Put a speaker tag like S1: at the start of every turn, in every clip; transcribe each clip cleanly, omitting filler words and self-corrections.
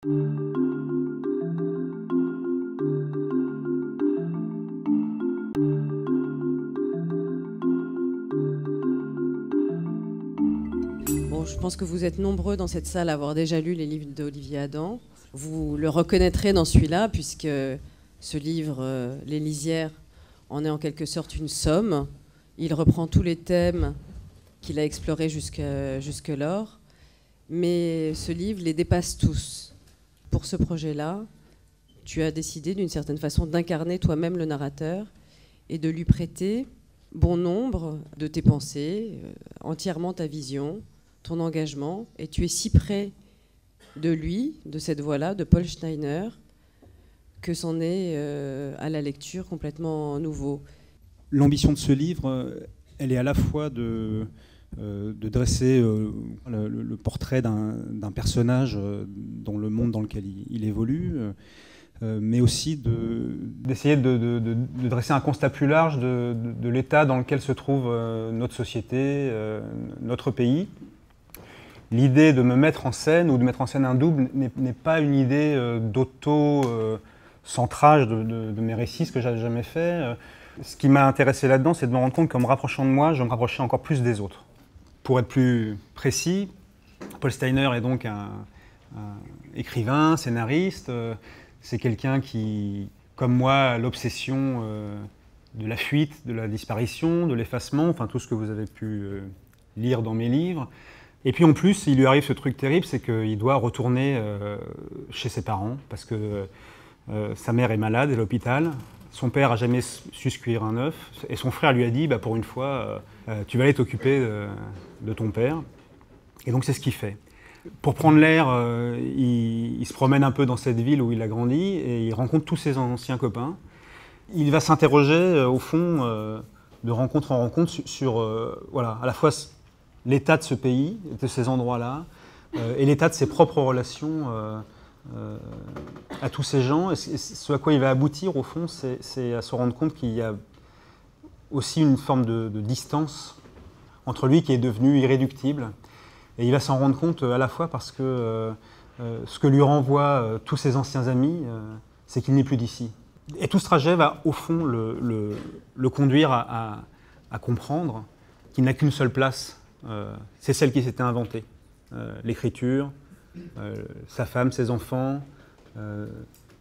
S1: Bon, je pense que vous êtes nombreux dans cette salle à avoir déjà lu les livres d'Olivier Adam. Vous le reconnaîtrez dans celui-là, puisque ce livre, Les Lisières, en est en quelque sorte une somme. Il reprend tous les thèmes qu'il a explorés jusque-lors, mais ce livre les dépasse tous. Pour ce projet-là, tu as décidé d'une certaine façon d'incarner toi-même le narrateur et de lui prêter bon nombre de tes pensées, entièrement ta vision, ton engagement, et tu es si près de lui, de cette voix-là, de Paul Steiner, que c'en est à la lecture complètement nouveau.
S2: L'ambition de ce livre, elle est à la fois de dresser le portrait d'un personnage dans le monde dans lequel il évolue, mais aussi d'essayer de dresser un constat plus large de l'état dans lequel se trouve notre société, notre pays. L'idée de me mettre en scène ou de mettre en scène un double n'est pas une idée d'auto-centrage de mes récits, ce que j'ai jamais fait. Ce qui m'a intéressé là-dedans, c'est de me rendre compte qu'en me rapprochant de moi, je me rapprochais encore plus des autres. Pour être plus précis, Paul Steiner est donc un écrivain, scénariste. C'est quelqu'un qui, comme moi, a l'obsession de la fuite, de la disparition, de l'effacement, enfin tout ce que vous avez pu lire dans mes livres. Et puis en plus, il lui arrive ce truc terrible, c'est qu'il doit retourner chez ses parents, parce que sa mère est malade, à l'hôpital. Son père n'a jamais su se cuire un œuf, et son frère lui a dit, pour une fois, tu vas aller t'occuper de ton père. Et donc c'est ce qu'il fait. Pour prendre l'air, il se promène un peu dans cette ville où il a grandi, et il rencontre tous ses anciens copains. Il va s'interroger, au fond, de rencontre en rencontre, sur voilà, à la fois l'état de ce pays, de ces endroits-là, et l'état de ses propres relations à tous ces gens. Et ce à quoi il va aboutir, au fond, c'est à se rendre compte qu'il y a aussi une forme de distance entre lui qui est devenu irréductible. Et il va s'en rendre compte à la fois parce que ce que lui renvoient tous ses anciens amis, c'est qu'il n'est plus d'ici. Et tout ce trajet va, au fond, le conduire à comprendre qu'il n'a qu'une seule place. C'est celle qui s'était inventée. L'écriture, sa femme, ses enfants,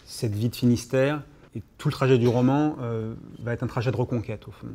S2: cette vie de Finistère. Et tout le trajet du roman va être un trajet de reconquête, au fond.